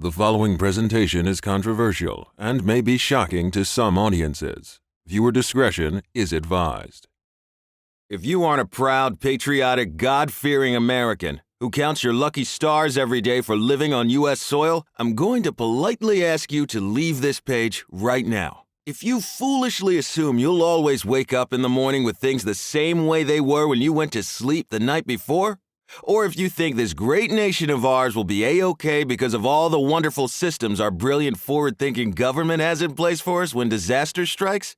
The following presentation is controversial and may be shocking to some audiences. Viewer discretion is advised. If you aren't a proud, patriotic, God-fearing American who counts your lucky stars every day for living on U.S. soil, I'm going to politely ask you to leave this page right now. If you foolishly assume you'll always wake up in the morning with things the same way they were when you went to sleep the night before, or if you think this great nation of ours will be A-OK because of all the wonderful systems our brilliant forward-thinking government has in place for us when disaster strikes,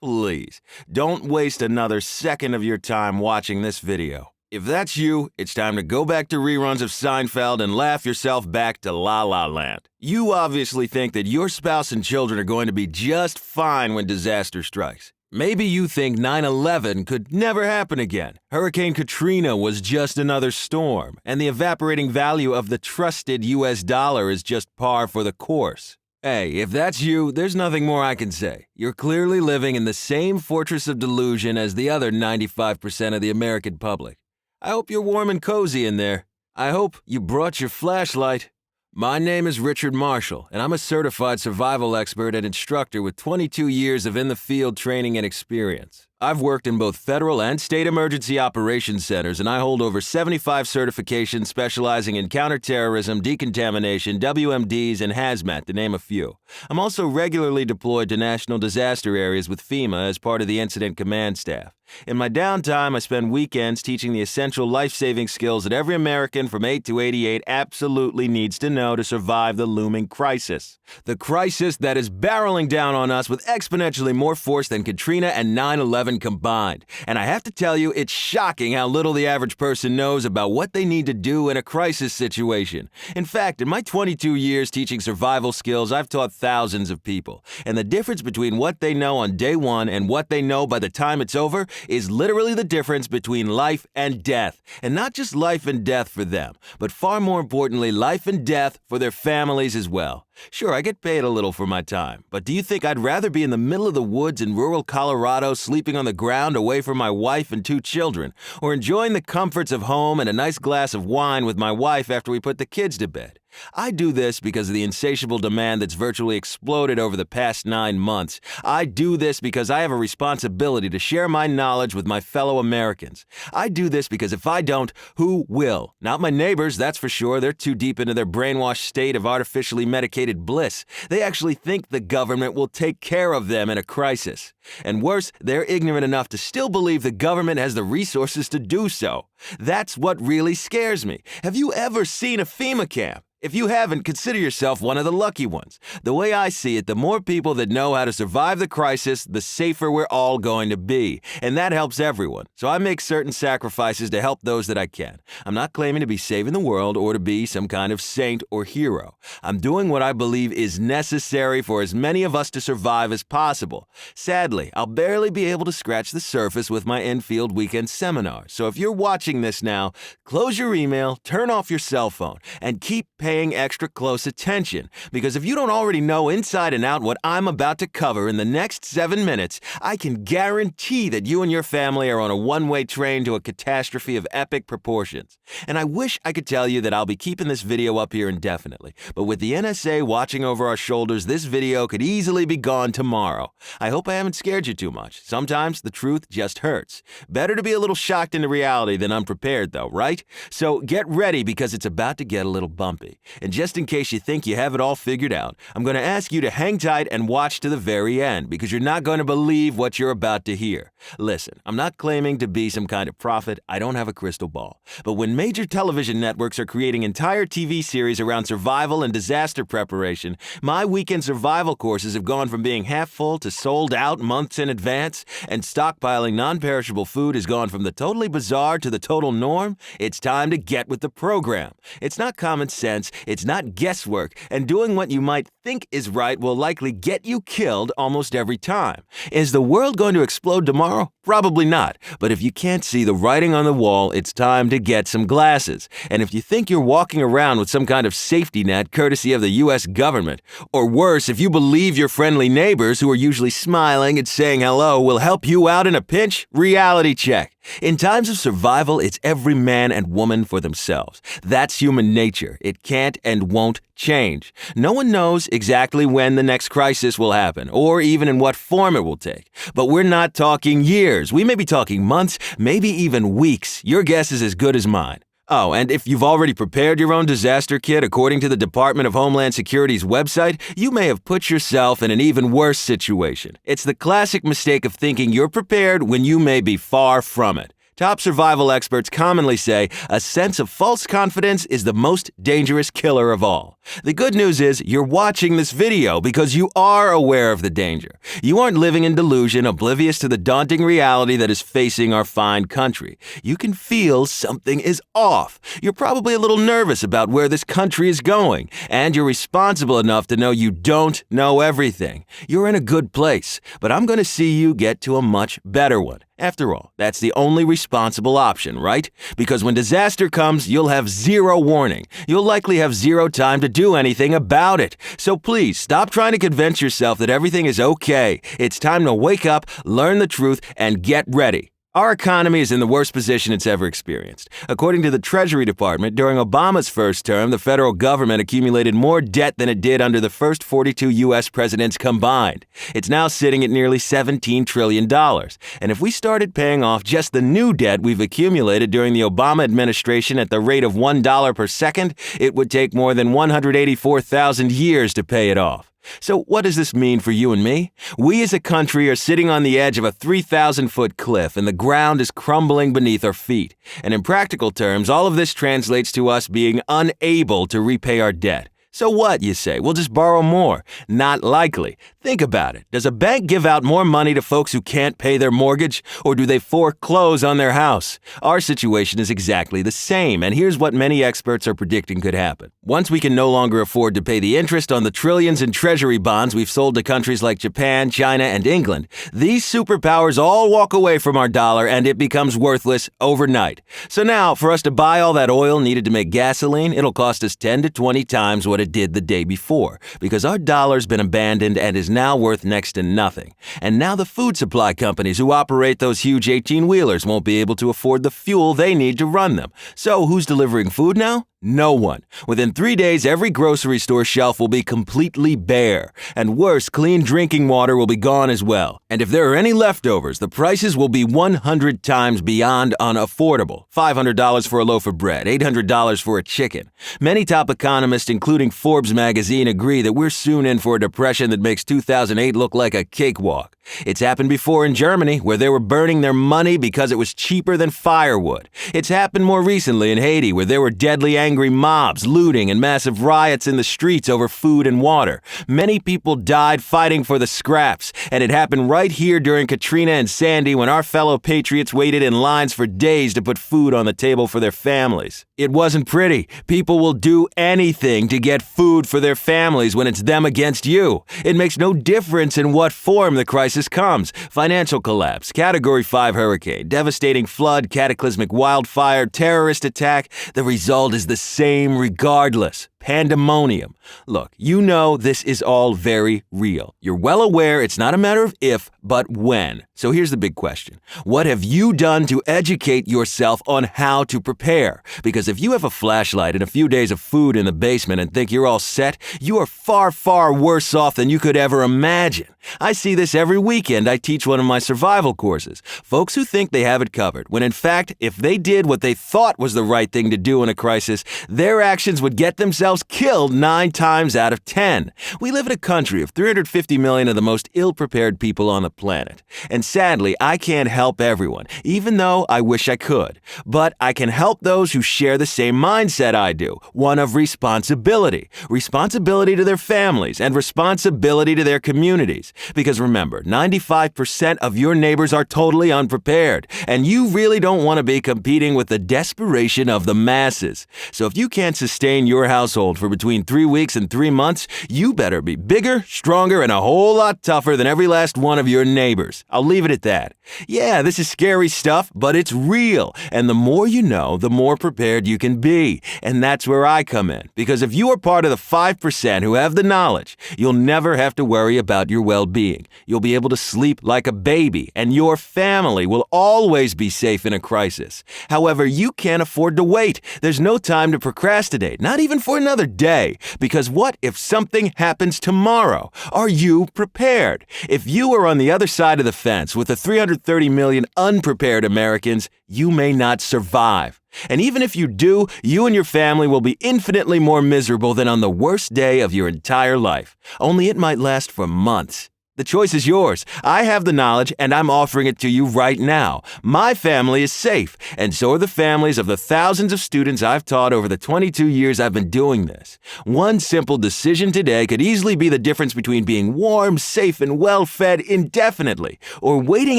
please don't waste another second of your time watching this video. If that's you, it's time to go back to reruns of Seinfeld and laugh yourself back to La La Land. You obviously think that your spouse and children are going to be just fine when disaster strikes. Maybe you think 9/11 could never happen again. Hurricane Katrina was just another storm, and the evaporating value of the trusted U.S. dollar is just par for the course. Hey, if that's you, there's nothing more I can say. You're clearly living in the same fortress of delusion as the other 95% of the American public. I hope you're warm and cozy in there. I hope you brought your flashlight. My name is Richard Marshall, and I'm a certified survival expert and instructor with 22 years of in-the-field training and experience. I've worked in both federal and state emergency operations centers, and I hold over 75 certifications specializing in counterterrorism, decontamination, WMDs, and hazmat, to name a few. I'm also regularly deployed to national disaster areas with FEMA as part of the incident command staff. In my downtime, I spend weekends teaching the essential life-saving skills that every American from 8 to 88 absolutely needs to know to survive the looming crisis. The crisis that is barreling down on us with exponentially more force than Katrina and 9/11 combined. And I have to tell you, it's shocking how little the average person knows about what they need to do in a crisis situation. In fact, in my 22 years teaching survival skills, I've taught thousands of people. And the difference between what they know on day one and what they know by the time it's over is literally the difference between life and death. And not just life and death for them, but far more importantly, life and death for their families as well. Sure, I get paid a little for my time, but do you think I'd rather be in the middle of the woods in rural Colorado sleeping on the ground away from my wife and 2 children, or enjoying the comforts of home and a nice glass of wine with my wife after we put the kids to bed? I do this because of the insatiable demand that's virtually exploded over the past 9 months. I do this because I have a responsibility to share my knowledge with my fellow Americans. I do this because if I don't, who will? Not my neighbors, that's for sure. They're too deep into their brainwashed state of artificially medicated bliss. They actually think the government will take care of them in a crisis. And worse, they're ignorant enough to still believe the government has the resources to do so. That's what really scares me. Have you ever seen a FEMA camp? If you haven't, consider yourself one of the lucky ones. The way I see it, the more people that know how to survive the crisis, the safer we're all going to be. And that helps everyone. So I make certain sacrifices to help those that I can. I'm not claiming to be saving the world or to be some kind of saint or hero. I'm doing what I believe is necessary for as many of us to survive as possible. Sadly, I'll barely be able to scratch the surface with my in-field weekend seminars. So if you're watching this now, close your email, turn off your cell phone, and keep paying extra close attention, because if you don't already know inside and out what I'm about to cover in the next 7 minutes, I can guarantee that you and your family are on a one-way train to a catastrophe of epic proportions. And I wish I could tell you that I'll be keeping this video up here indefinitely, but with the NSA watching over our shoulders, this video could easily be gone tomorrow. I hope I haven't scared you too much. Sometimes the truth just hurts. Better to be a little shocked into reality than unprepared though, right? So get ready, because it's about to get a little bumpy. And just in case you think you have it all figured out, I'm going to ask you to hang tight and watch to the very end, because you're not going to believe what you're about to hear. Listen, I'm not claiming to be some kind of prophet. I don't have a crystal ball. But when major television networks are creating entire TV series around survival and disaster preparation, my weekend survival courses have gone from being half full to sold out months in advance, and stockpiling non-perishable food has gone from the totally bizarre to the total norm. It's time to get with the program. It's not common sense. It's not guesswork, and doing what you might think is right will likely get you killed almost every time. Is the world going to explode tomorrow? Probably not. But if you can't see the writing on the wall, it's time to get some glasses. And if you think you're walking around with some kind of safety net courtesy of the U.S. government, or worse, if you believe your friendly neighbors who are usually smiling and saying hello will help you out in a pinch, reality check. In times of survival, it's every man and woman for themselves. That's human nature. It can't can't and won't change. No one knows exactly when the next crisis will happen, or even in what form it will take. But we're not talking years. We may be talking months, maybe even weeks. Your guess is as good as mine. Oh, and if you've already prepared your own disaster kit according to the Department of Homeland Security's website, you may have put yourself in an even worse situation. It's the classic mistake of thinking you're prepared when you may be far from it. Top survival experts commonly say a sense of false confidence is the most dangerous killer of all. The good news is you're watching this video because you are aware of the danger. You aren't living in delusion, oblivious to the daunting reality that is facing our fine country. You can feel something is off. You're probably a little nervous about where this country is going, and you're responsible enough to know you don't know everything. You're in a good place, but I'm going to see you get to a much better one. After all, that's the only responsible option, right? Because when disaster comes, you'll have zero warning. You'll likely have zero time to do anything about it. So please, stop trying to convince yourself that everything is okay. It's time to wake up, learn the truth, and get ready. Our economy is in the worst position it's ever experienced. According to the Treasury Department, during Obama's first term, the federal government accumulated more debt than it did under the first 42 U.S. presidents combined. It's now sitting at nearly $17 trillion. And if we started paying off just the new debt we've accumulated during the Obama administration at the rate of $1 per second, it would take more than 184,000 years to pay it off. So what does this mean for you and me? We as a country are sitting on the edge of a 3,000-foot cliff and the ground is crumbling beneath our feet. And in practical terms, all of this translates to us being unable to repay our debt. So what, you say? We'll just borrow more. Not likely. Think about it. Does a bank give out more money to folks who can't pay their mortgage, or do they foreclose on their house? Our situation is exactly the same, and here's what many experts are predicting could happen. Once we can no longer afford to pay the interest on the trillions in treasury bonds we've sold to countries like Japan, China, and England, these superpowers all walk away from our dollar and it becomes worthless overnight. So now, for us to buy all that oil needed to make gasoline, it'll cost us 10 to 20 times what it did the day before, because our dollar's been abandoned and is now worth next to nothing. And now the food supply companies who operate those huge 18-wheelers won't be able to afford the fuel they need to run them. So who's delivering food now? No one. Within 3 days, every grocery store shelf will be completely bare. And worse, clean drinking water will be gone as well. And if there are any leftovers, the prices will be 100 times beyond unaffordable. $500 for a loaf of bread, $800 for a chicken. Many top economists, including Forbes magazine, agree that we're soon in for a depression that makes 2008 look like a cakewalk. It's happened before in Germany, where they were burning their money because it was cheaper than firewood. It's happened more recently in Haiti, where there were deadly angry mobs, looting, and massive riots in the streets over food and water. Many people died fighting for the scraps, and it happened right here during Katrina and Sandy when our fellow patriots waited in lines for days to put food on the table for their families. It wasn't pretty. People will do anything to get food for their families when it's them against you. It makes no difference in what form the crisis comes. Financial collapse, Category 5 hurricane, devastating flood, cataclysmic wildfire, terrorist attack. The result is the same regardless. Pandemonium. Look, you know this is all very real. You're well aware it's not a matter of if, but when. So here's the big question. What have you done to educate yourself on how to prepare? Because if you have a flashlight and a few days of food in the basement and think you're all set, you are far, far worse off than you could ever imagine. I see this every weekend I teach one of my survival courses. Folks who think they have it covered, when in fact, if they did what they thought was the right thing to do in a crisis, their actions would get themselves killed 9 times out of 10. We live in a country of 350 million of the most ill-prepared people on the planet. And sadly, I can't help everyone, even though I wish I could. But I can help those who share the same mindset I do, one of responsibility. Responsibility to their families and responsibility to their communities. Because remember, 95% of your neighbors are totally unprepared, and you really don't want to be competing with the desperation of the masses. So if you can't sustain your household for between 3 weeks and 3 months, you better be bigger, stronger, and a whole lot tougher than every last one of your neighbors. I'll leave it at that. Yeah, this is scary stuff, but it's real. And the more you know, the more prepared you can be. And that's where I come in. Because if you are part of the 5% who have the knowledge, you'll never have to worry about your well-being. well-being. You'll be able to sleep like a baby, and your family will always be safe in a crisis. However, you can't afford to wait. There's no time to procrastinate, not even for another day, because what if something happens tomorrow? Are you prepared? If you are on the other side of the fence with the 330 million unprepared Americans, you may not survive. And even if you do, you and your family will be infinitely more miserable than on the worst day of your entire life. Only it might last for months. The choice is yours. I have the knowledge, and I'm offering it to you right now. My family is safe, and so are the families of the thousands of students I've taught over the 22 years I've been doing this. One simple decision today could easily be the difference between being warm, safe, and well-fed indefinitely, or waiting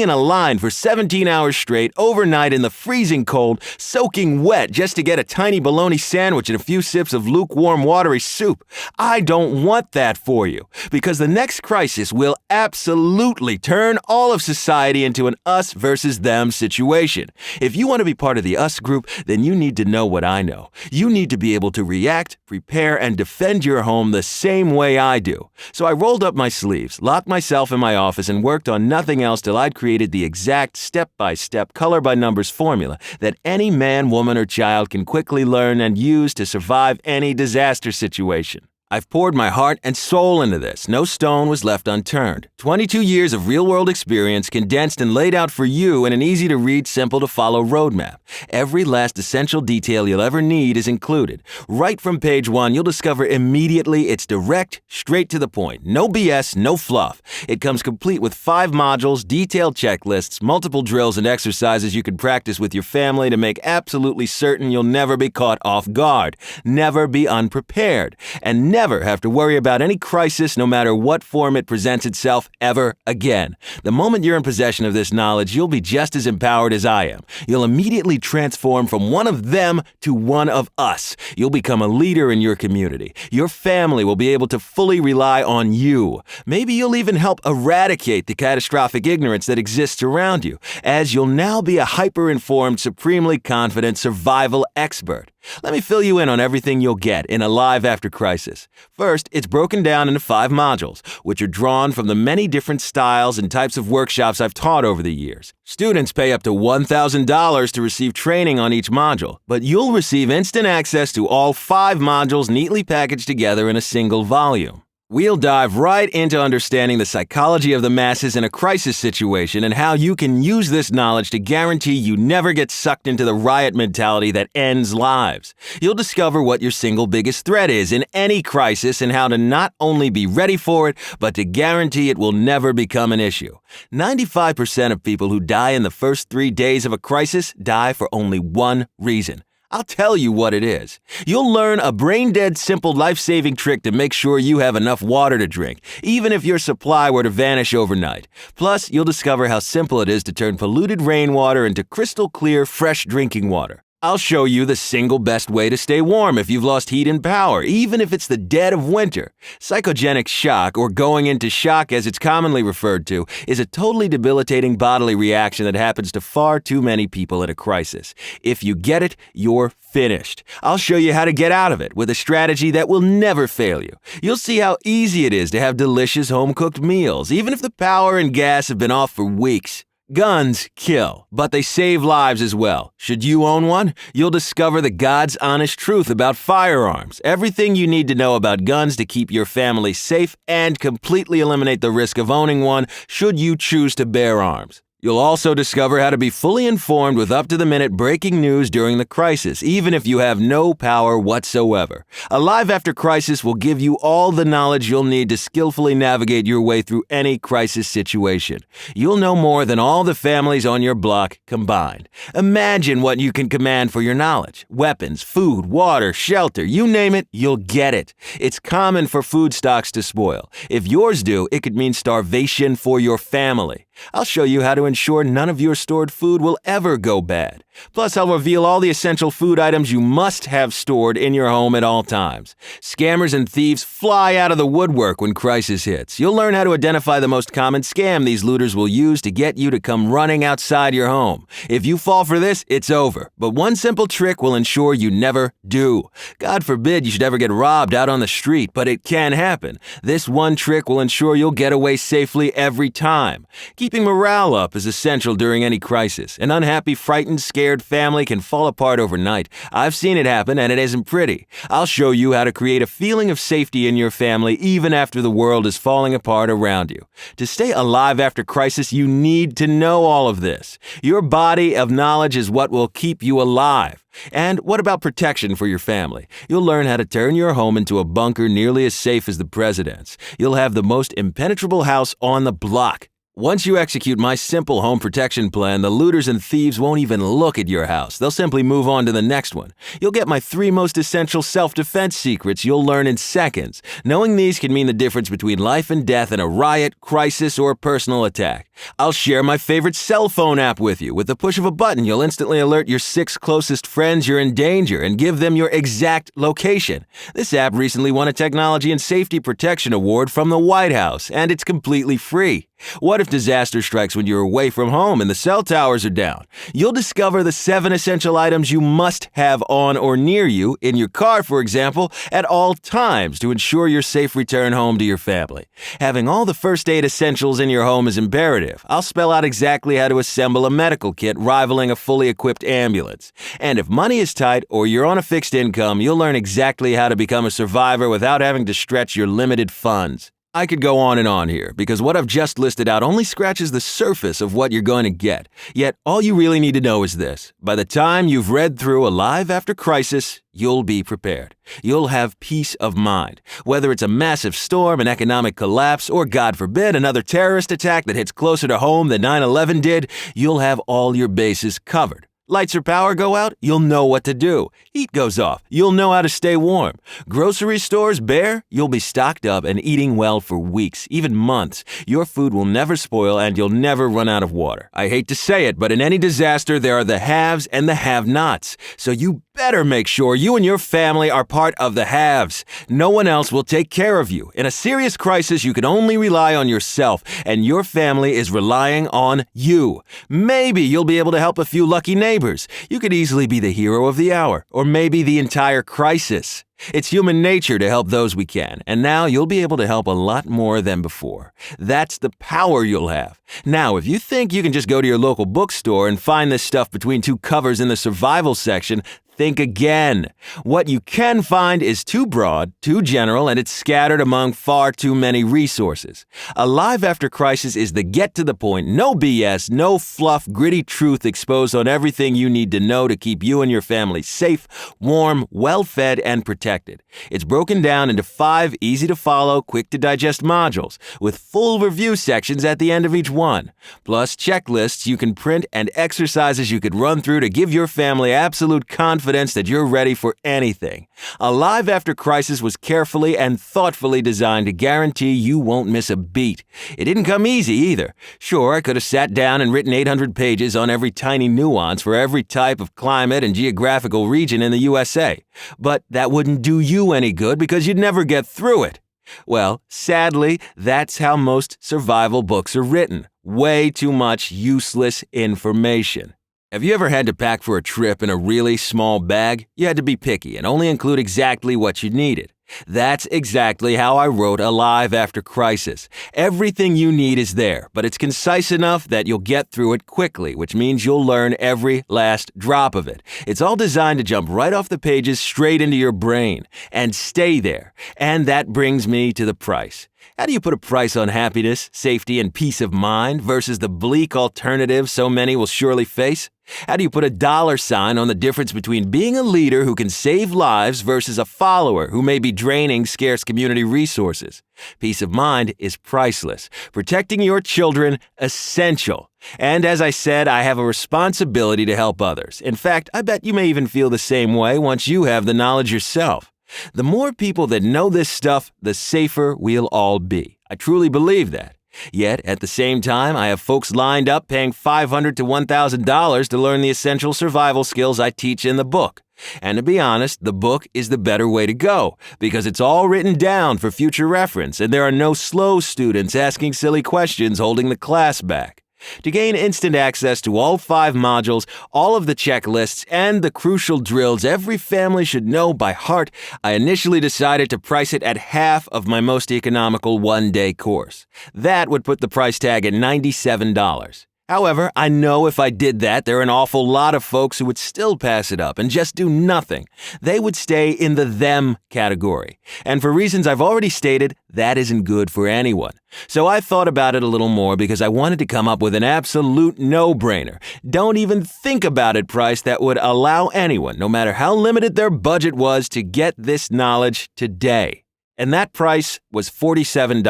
in a line for 17 hours straight overnight in the freezing cold, soaking wet just to get a tiny bologna sandwich and a few sips of lukewarm, watery soup. I don't want that for you, because the next crisis will absolutely turn all of society into an us versus them situation. If you want to be part of the us group, then you need to know what I know. You need to be able to react, prepare, and defend your home the same way I do. So I rolled up my sleeves, locked myself in my office, and worked on nothing else till I'd created the exact step-by-step, color-by-numbers formula that any man, woman, or child can quickly learn and use to survive any disaster situation. I've poured my heart and soul into this. No stone was left unturned. 22 years of real-world experience condensed and laid out for you in an easy-to-read, simple-to-follow roadmap. Every last essential detail you'll ever need is included. Right from page 1, you'll discover immediately it's direct, straight to the point. No BS, no fluff. It comes complete with 5 modules, detailed checklists, multiple drills and exercises you can practice with your family to make absolutely certain you'll never be caught off guard, never be unprepared, and never have to worry about any crisis, no matter what form it presents itself, ever again. The moment you're in possession of this knowledge, you'll be just as empowered as I am. You'll immediately transform from one of them to one of us. You'll become a leader in your community. Your family will be able to fully rely on you. Maybe you'll even help eradicate the catastrophic ignorance that exists around you, as you'll now be a hyper-informed, supremely confident survival expert. Let me fill you in on everything you'll get in Alive After Crisis. First, it's broken down into 5 modules, which are drawn from the many different styles and types of workshops I've taught over the years. Students pay up to $1,000 to receive training on each module, but you'll receive instant access to all 5 modules neatly packaged together in a single volume. We'll dive right into understanding the psychology of the masses in a crisis situation and how you can use this knowledge to guarantee you never get sucked into the riot mentality that ends lives. You'll discover what your single biggest threat is in any crisis and how to not only be ready for it, but to guarantee it will never become an issue. 95% of people who die in the first 3 days of a crisis die for only one reason. I'll tell you what it is. You'll learn a brain-dead simple life-saving trick to make sure you have enough water to drink, even if your supply were to vanish overnight. Plus, you'll discover how simple it is to turn polluted rainwater into crystal-clear, fresh drinking water. I'll show you the single best way to stay warm if you've lost heat and power, even if it's the dead of winter. Psychogenic shock, or going into shock as it's commonly referred to, is a totally debilitating bodily reaction that happens to far too many people in a crisis. If you get it, you're finished. I'll show you how to get out of it with a strategy that will never fail you. You'll see how easy it is to have delicious home-cooked meals, even if the power and gas have been off for weeks. Guns kill, but they save lives as well. Should you own one? You'll discover the God's honest truth about firearms. Everything you need to know about guns to keep your family safe and completely eliminate the risk of owning one should you choose to bear arms. You'll also discover how to be fully informed with up-to-the-minute breaking news during the crisis, even if you have no power whatsoever. Alive After Crisis will give you all the knowledge you'll need to skillfully navigate your way through any crisis situation. You'll know more than all the families on your block combined. Imagine what you can command for your knowledge. Weapons, food, water, shelter, you name it, you'll get it. It's common for food stocks to spoil. If yours do, it could mean starvation for your family. I'll show you how to ensure none of your stored food will ever go bad. Plus, I'll reveal all the essential food items you must have stored in your home at all times. Scammers and thieves fly out of the woodwork when crisis hits. You'll learn how to identify the most common scam these looters will use to get you to come running outside your home. If you fall for this, it's over. But one simple trick will ensure you never do. God forbid you should ever get robbed out on the street, but it can happen. This one trick will ensure you'll get away safely every time. Keeping morale up is essential during any crisis. An unhappy, frightened, scared family can fall apart overnight. I've seen it happen, and it isn't pretty. I'll show you how to create a feeling of safety in your family even after the world is falling apart around you. To stay alive after crisis, you need to know all of this. Your body of knowledge is what will keep you alive. And what about protection for your family? You'll learn how to turn your home into a bunker nearly as safe as the president's. You'll have the most impenetrable house on the block. Once you execute my simple home protection plan, the looters and thieves won't even look at your house. They'll simply move on to the next one. You'll get my 3 most essential self-defense secrets you'll learn in seconds. Knowing these can mean the difference between life and death in a riot, crisis, or personal attack. I'll share my favorite cell phone app with you. With the push of a button, you'll instantly alert your 6 closest friends you're in danger and give them your exact location. This app recently won a Technology and Safety Protection Award from the White House, and it's completely free. What if disaster strikes when you're away from home and the cell towers are down? You'll discover the 7 essential items you must have on or near you, in your car, for example, at all times to ensure your safe return home to your family. Having all the first aid essentials in your home is imperative. I'll spell out exactly how to assemble a medical kit rivaling a fully equipped ambulance. And if money is tight or you're on a fixed income, you'll learn exactly how to become a survivor without having to stretch your limited funds. I could go on and on here, because what I've just listed out only scratches the surface of what you're going to get. Yet, all you really need to know is this. By the time you've read through Alive After Crisis, you'll be prepared. You'll have peace of mind. Whether it's a massive storm, an economic collapse, or, God forbid, another terrorist attack that hits closer to home than 9/11 did, you'll have all your bases covered. Lights or power go out, you'll know what to do. Heat goes off, you'll know how to stay warm. Grocery stores bare, you'll be stocked up and eating well for weeks, even months. Your food will never spoil and you'll never run out of water. I hate to say it, but in any disaster, there are the haves and the have-nots. So you better make sure you and your family are part of the haves. No one else will take care of you. In a serious crisis, you can only rely on yourself, and your family is relying on you. Maybe you'll be able to help a few lucky neighbors. You could easily be the hero of the hour, or maybe the entire crisis. It's human nature to help those we can, and now you'll be able to help a lot more than before. That's the power you'll have. Now, if you think you can just go to your local bookstore and find this stuff between 2 covers in the survival section, think again. What you can find is too broad, too general, and it's scattered among far too many resources. Alive After Crisis is the get-to-the-point, no BS, no fluff, gritty truth exposed on everything you need to know to keep you and your family safe, warm, well-fed, and protected. It's broken down into 5 easy-to-follow, quick-to-digest modules, with full review sections at the end of each one, plus checklists you can print and exercises you could run through to give your family absolute confidence that you're ready for anything. Alive After Crisis was carefully and thoughtfully designed to guarantee you won't miss a beat. It didn't come easy either. Sure, I could have sat down and written 800 pages on every tiny nuance for every type of climate and geographical region in the USA. But that wouldn't do you any good because you'd never get through it. Well, sadly, that's how most survival books are written. Way too much useless information. Have you ever had to pack for a trip in a really small bag? You had to be picky and only include exactly what you needed. That's exactly how I wrote Alive After Crisis. Everything you need is there, but it's concise enough that you'll get through it quickly, which means you'll learn every last drop of it. It's all designed to jump right off the pages straight into your brain and stay there. And that brings me to the price. How do you put a price on happiness, safety, and peace of mind versus the bleak alternative so many will surely face? How do you put a dollar sign on the difference between being a leader who can save lives versus a follower who may be draining scarce community resources? Peace of mind is priceless. Protecting your children, essential. And as I said, I have a responsibility to help others. In fact, I bet you may even feel the same way once you have the knowledge yourself. The more people that know this stuff, the safer we'll all be. I truly believe that. Yet, at the same time, I have folks lined up paying $500 to $1,000 to learn the essential survival skills I teach in the book. And to be honest, the book is the better way to go, because it's all written down for future reference, and there are no slow students asking silly questions holding the class back. To gain instant access to all 5 modules, all of the checklists, and the crucial drills every family should know by heart, I initially decided to price it at half of my most economical one-day course. That would put the price tag at $97. However, I know if I did that, there are an awful lot of folks who would still pass it up and just do nothing. They would stay in the them category. And for reasons I've already stated, that isn't good for anyone. So I thought about it a little more because I wanted to come up with an absolute no-brainer. Don't even think about it price that would allow anyone, no matter how limited their budget was, to get this knowledge today. And that price was $47.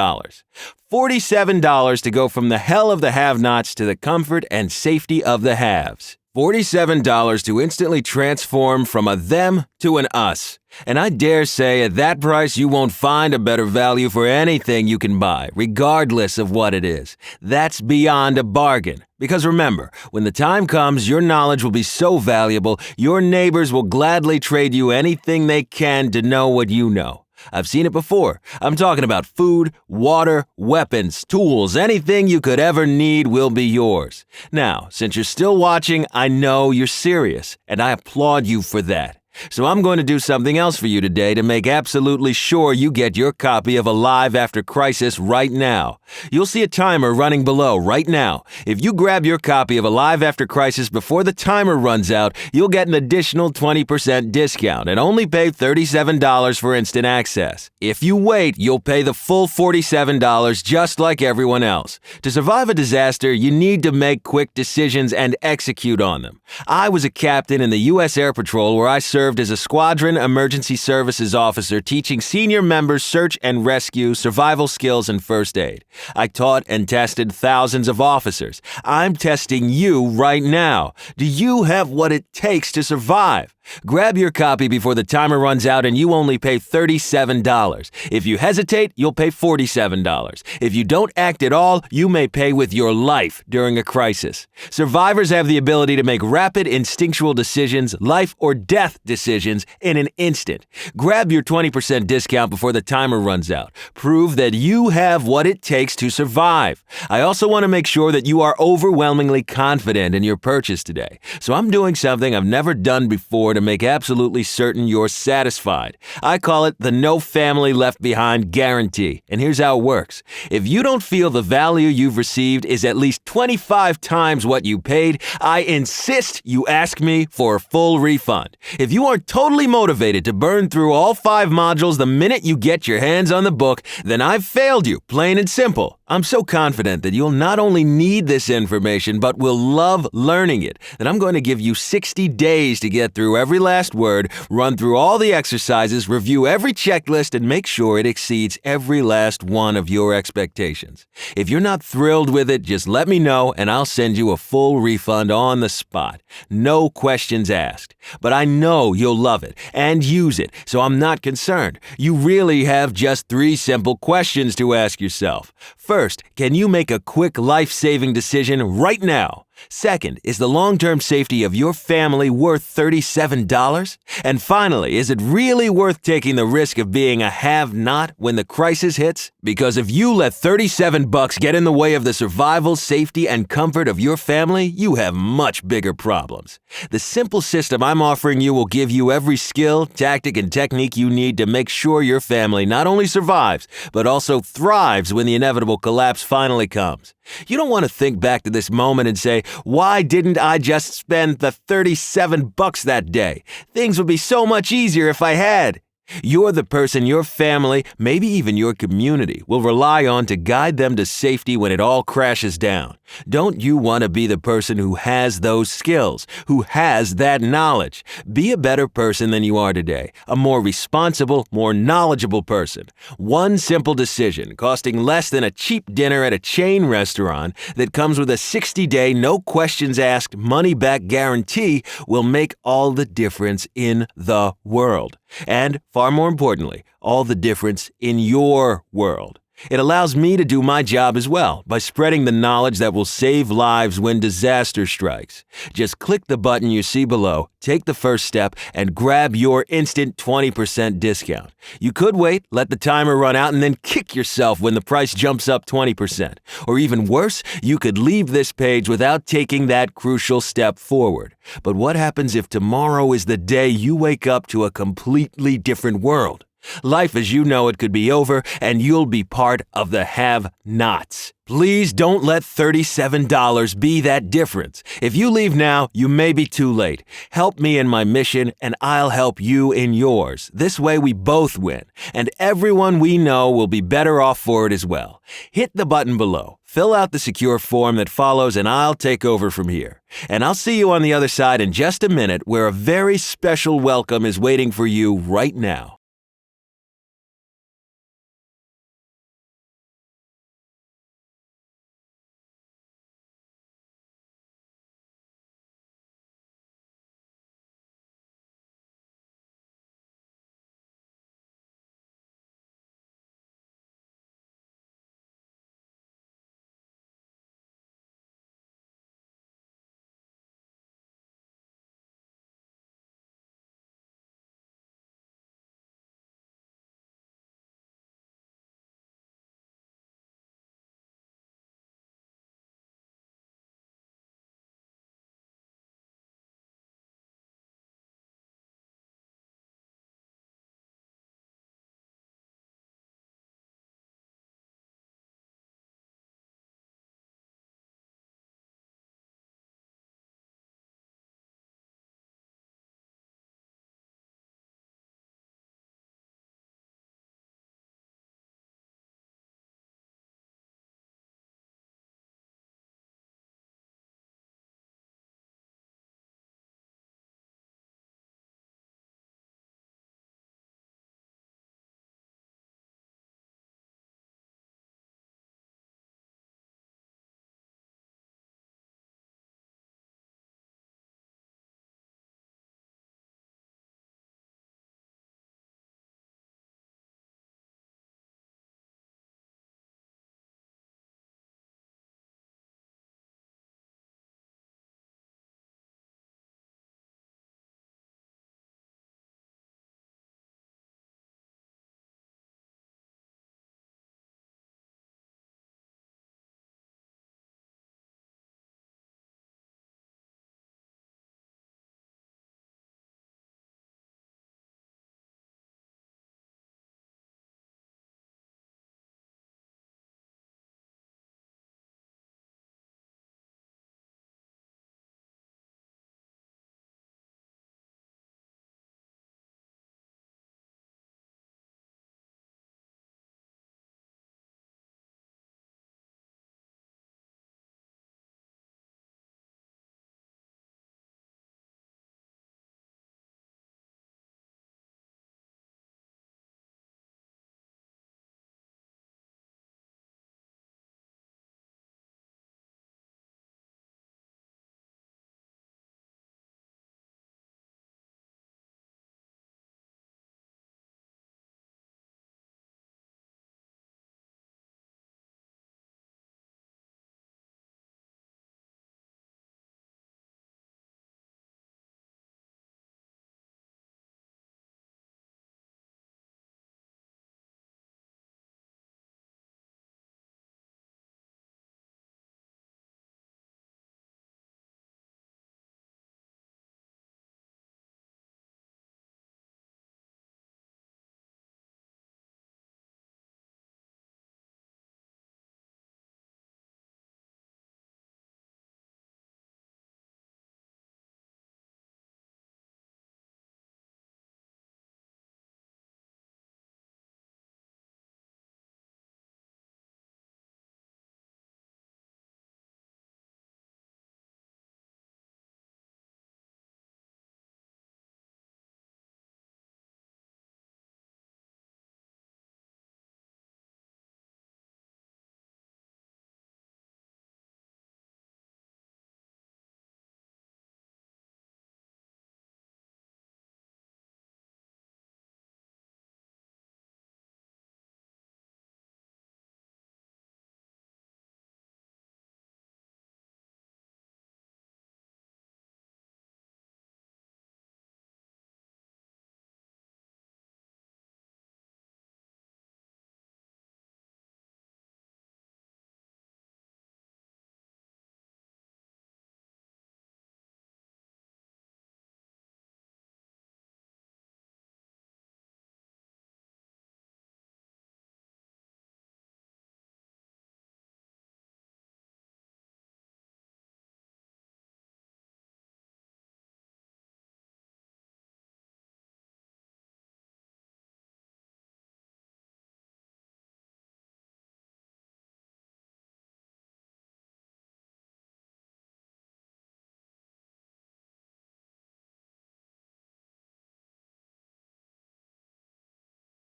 $47 to go from the hell of the have-nots to the comfort and safety of the haves. $47 to instantly transform from a them to an us. And I dare say at that price you won't find a better value for anything you can buy, regardless of what it is. That's beyond a bargain. Because remember, when the time comes, your knowledge will be so valuable, your neighbors will gladly trade you anything they can to know what you know. I've seen it before. I'm talking about food, water, weapons, tools, anything you could ever need will be yours. Now, since you're still watching, I know you're serious, and I applaud you for that. So I'm going to do something else for you today to make absolutely sure you get your copy of Alive After Crisis right now. You'll see a timer running below right now. If you grab your copy of Alive After Crisis before the timer runs out, you'll get an additional 20% discount and only pay $37 for instant access. If you wait, you'll pay the full $47 just like everyone else. To survive a disaster, you need to make quick decisions and execute on them. I was a captain in the U.S. Air Patrol where I served as a Squadron Emergency Services Officer teaching senior members search and rescue, survival skills, and first aid. I taught and tested thousands of officers. I'm testing you right now. Do you have what it takes to survive? Grab your copy before the timer runs out and you only pay $37. If you hesitate, you'll pay $47. If you don't act at all, you may pay with your life during a crisis. Survivors have the ability to make rapid, instinctual decisions, life or death decisions, in an instant. Grab your 20% discount before the timer runs out. Prove that you have what it takes to survive. I also want to make sure that you are overwhelmingly confident in your purchase today. So I'm doing something I've never done before to make absolutely certain you're satisfied. I call it the No Family Left Behind Guarantee. And here's how it works. If you don't feel the value you've received is at least 25 times what you paid, I insist you ask me for a full refund. If you are totally motivated to burn through all 5 modules the minute you get your hands on the book, then I've failed you, plain and simple. I'm so confident that you'll not only need this information, but will love learning it, that I'm going to give you 60 days to get through every last word, run through all the exercises, review every checklist, and make sure it exceeds every last one of your expectations. If you're not thrilled with it, just let me know and I'll send you a full refund on the spot. No questions asked. But I know you'll love it and use it, so I'm not concerned. You really have just 3 simple questions to ask yourself. First, can you make a quick life-saving decision right now? Second, is the long-term safety of your family worth $37? And finally, is it really worth taking the risk of being a have-not when the crisis hits? Because if you let $37 get in the way of the survival, safety, and comfort of your family, you have much bigger problems. The simple system I'm offering you will give you every skill, tactic, and technique you need to make sure your family not only survives, but also thrives when the inevitable collapse finally comes. You don't want to think back to this moment and say, why didn't I just spend the $37 that day? Things would be so much easier if I had. You're the person your family, maybe even your community, will rely on to guide them to safety when it all crashes down. Don't you want to be the person who has those skills, who has that knowledge? Be a better person than you are today, a more responsible, more knowledgeable person. One simple decision, costing less than a cheap dinner at a chain restaurant that comes with a 60-day, no questions asked, money-back guarantee will make all the difference in the world. And, far more importantly, all the difference in your world. It allows me to do my job as well by spreading the knowledge that will save lives when disaster strikes. Just click the button you see below, take the first step, and grab your instant 20% discount. You could wait, let the timer run out, and then kick yourself when the price jumps up 20%. Or even worse, you could leave this page without taking that crucial step forward. But what happens if tomorrow is the day you wake up to a completely different world? Life as you know it could be over, and you'll be part of the have-nots. Please don't let $37 be that difference. If you leave now, you may be too late. Help me in my mission, and I'll help you in yours. This way we both win, and everyone we know will be better off for it as well. Hit the button below. Fill out the secure form that follows, and I'll take over from here. And I'll see you on the other side in just a minute, where a very special welcome is waiting for you right now.